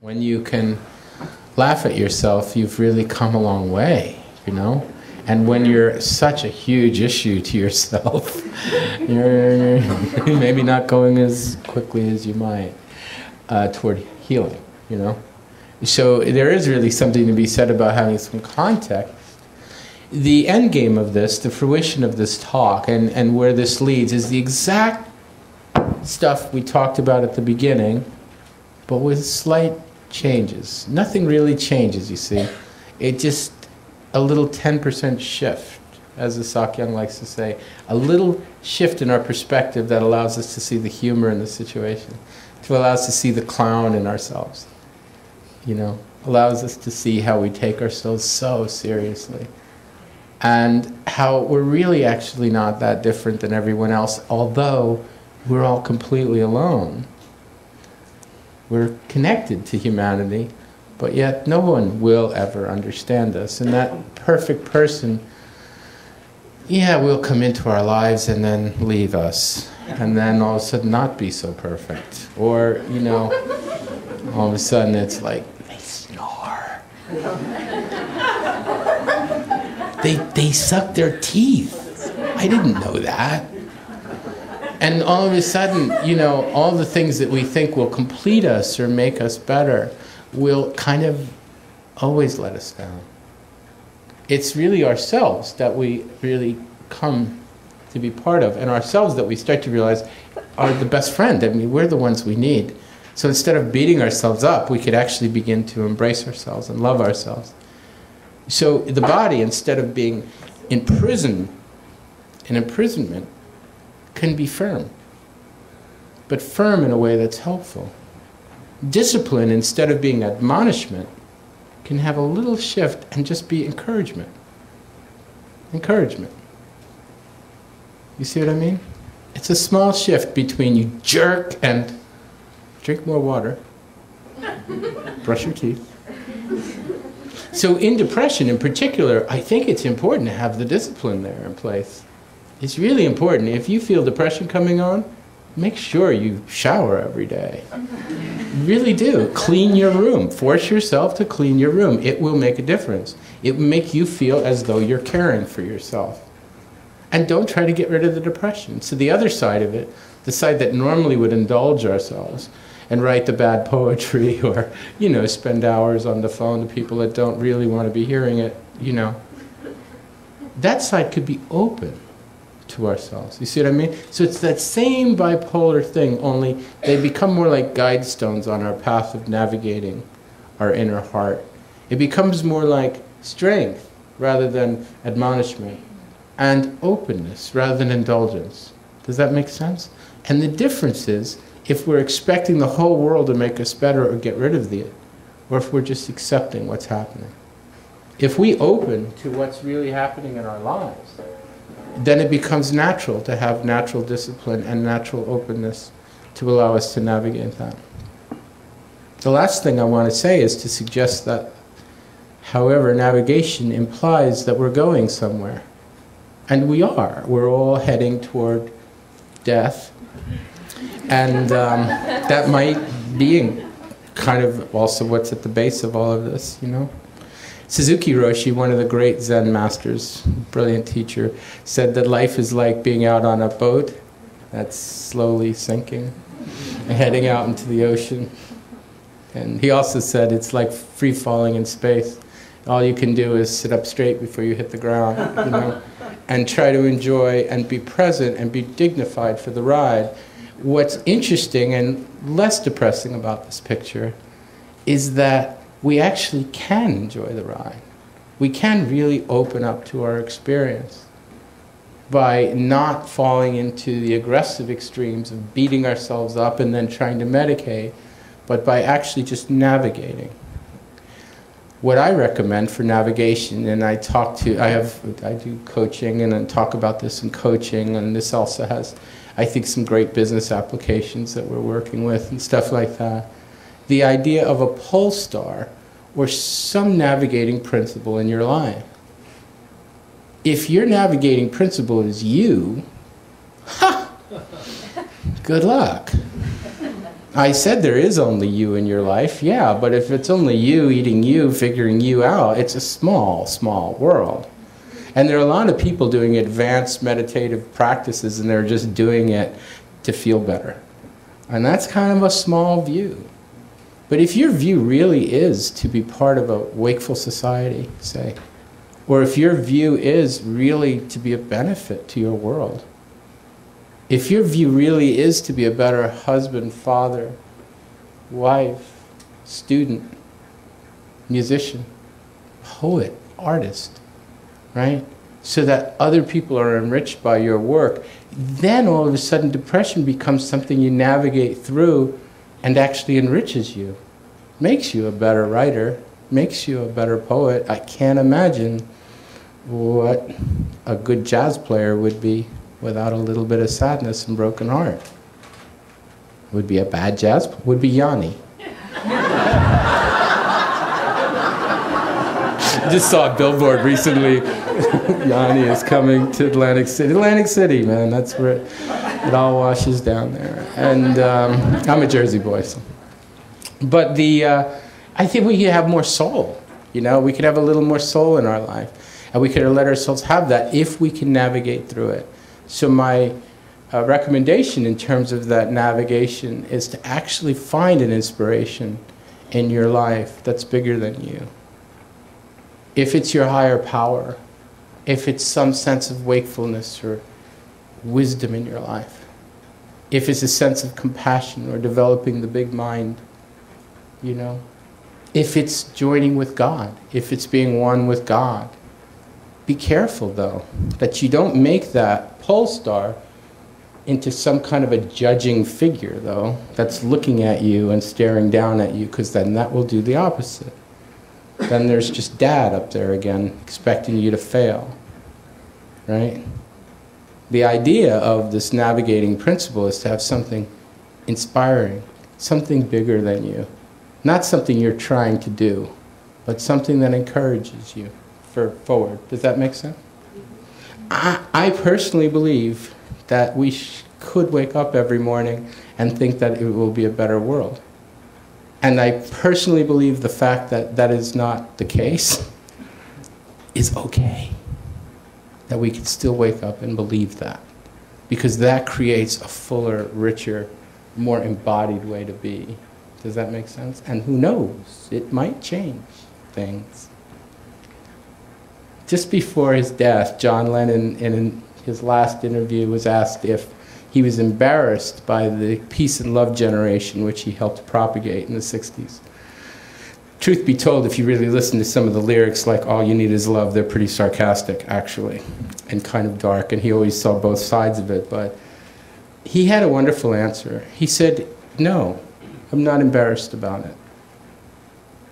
When you can laugh at yourself, you've really come a long way, you know? And when you're such a huge issue to yourself, you're maybe not going as quickly as you might toward healing, you know? So there is really something to be said about having some context. The end game of this, the fruition of this talk, and where this leads, is the exact stuff we talked about at the beginning, but with slight changes. Nothing really changes, you see. It just, a little 10% shift, as the Sakyong likes to say. A little shift in our perspective that allows us to see the humor in the situation, to allow us to see the clown in ourselves, you know, allows us to see how we take ourselves so seriously, and how we're really actually not that different than everyone else, although we're all completely alone. We're connected to humanity, but yet no one will ever understand us. And that perfect person, yeah, will come into our lives and then leave us, and then all of a sudden not be so perfect. Or, you know, all of a sudden it's like, they snore. They suck their teeth. I didn't know that. And all of a sudden, you know, all the things that we think will complete us or make us better will kind of always let us down. It's really ourselves that we really come to be part of, and ourselves that we start to realize are the best friend. I mean, we're the ones we need. So instead of beating ourselves up, we could actually begin to embrace ourselves and love ourselves. So the body, instead of being imprisoned in imprisonment, can be firm, but firm in a way that's helpful. Discipline, instead of being admonishment, can have a little shift and just be encouragement. Encouragement. You see what I mean? It's a small shift between you jerk and drink more water, brush your teeth. So in depression in particular, I think it's important to have the discipline there in place. It's really important. If you feel depression coming on, make sure you shower every day. Really do. Clean your room. Force yourself to clean your room. It will make a difference. It will make you feel as though you're caring for yourself. And don't try to get rid of the depression. So the other side of it, the side that normally would indulge ourselves and write the bad poetry or, you know, spend hours on the phone to people that don't really want to be hearing it, you know, that side could be open to ourselves. You see what I mean? So it's that same bipolar thing, only they become more like guide stones on our path of navigating our inner heart. It becomes more like strength rather than admonishment, and openness rather than indulgence. Does that make sense? And the difference is if we're expecting the whole world to make us better or get rid of it, or if we're just accepting what's happening. If we open to what's really happening in our lives, then it becomes natural to have natural discipline and natural openness to allow us to navigate that. The last thing I want to say is to suggest that, however, navigation implies that we're going somewhere. And we are. We're all heading toward death. And that might be kind of also what's at the base of all of this, you know? Suzuki Roshi, one of the great Zen masters, brilliant teacher, said that life is like being out on a boat that's slowly sinking and heading out into the ocean. And he also said it's like free falling in space. All you can do is sit up straight before you hit the ground, you know, and try to enjoy and be present and be dignified for the ride. What's interesting and less depressing about this picture is that we actually can enjoy the ride. We can really open up to our experience by not falling into the aggressive extremes of beating ourselves up and then trying to medicate, but by actually just navigating. What I recommend for navigation, and I do coaching and then talk about this in coaching, and this also has, I think, some great business applications that we're working with and stuff like that. The idea of a pole star or some navigating principle in your life. If your navigating principle is you, ha! Good luck. I said there is only you in your life, yeah, but if it's only you eating you, figuring you out, it's a small, small world. And there are a lot of people doing advanced meditative practices and they're just doing it to feel better. And that's kind of a small view. But if your view really is to be part of a wakeful society, say, or if your view is really to be a benefit to your world, if your view really is to be a better husband, father, wife, student, musician, poet, artist, right? So that other people are enriched by your work, then all of a sudden depression becomes something you navigate through and actually enriches you. Makes you a better writer, makes you a better poet. I can't imagine what a good jazz player would be without a little bit of sadness and broken heart. Would be a bad jazz, would be Yanni. Just saw a billboard recently. Yanni is coming to Atlantic City. Atlantic City, man, that's where it all washes down there. And I'm a Jersey boy, so. But I think we could have more soul, you know? We could have a little more soul in our life. And we could let ourselves have that if we can navigate through it. So my recommendation in terms of that navigation is to actually find an inspiration in your life that's bigger than you. If it's your higher power, if it's some sense of wakefulness or wisdom in your life, if it's a sense of compassion or developing the big mind, you know, if it's joining with God, if it's being one with God. Be careful, though, that you don't make that pole star into some kind of a judging figure, though, that's looking at you and staring down at you, because then that will do the opposite. Then there's just dad up there again, expecting you to fail, right? The idea of this navigating principle is to have something inspiring, something bigger than you. Not something you're trying to do, but something that encourages you forward. Does that make sense? I personally believe that we could wake up every morning and think that it will be a better world. And I personally believe the fact that that is not the case is okay. That we can still wake up and believe that. Because that creates a fuller, richer, more embodied way to be. Does that make sense? And who knows? It might change things. Just before his death, John Lennon, in his last interview, was asked if he was embarrassed by the peace and love generation which he helped propagate in the 60s. Truth be told, if you really listen to some of the lyrics, like "All You Need Is Love," they're pretty sarcastic, actually, and kind of dark, and he always saw both sides of it. But he had a wonderful answer. He said, "No, I'm not embarrassed about it."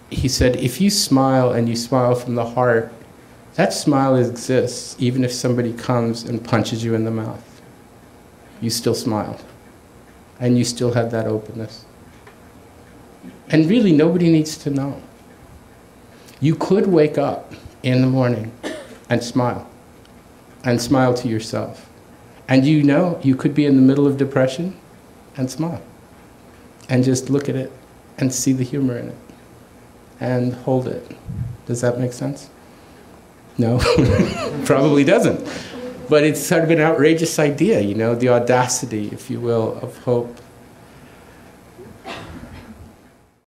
He said, if you smile and you smile from the heart, that smile exists even if somebody comes and punches you in the mouth. You still smiled. And you still had that openness. And really, nobody needs to know. You could wake up in the morning and smile to yourself. And you know, you could be in the middle of depression and smile. And just look at it and see the humor in it. And hold it. Does that make sense? No? Probably doesn't. But it's sort of an outrageous idea, you know, the audacity, if you will, of hope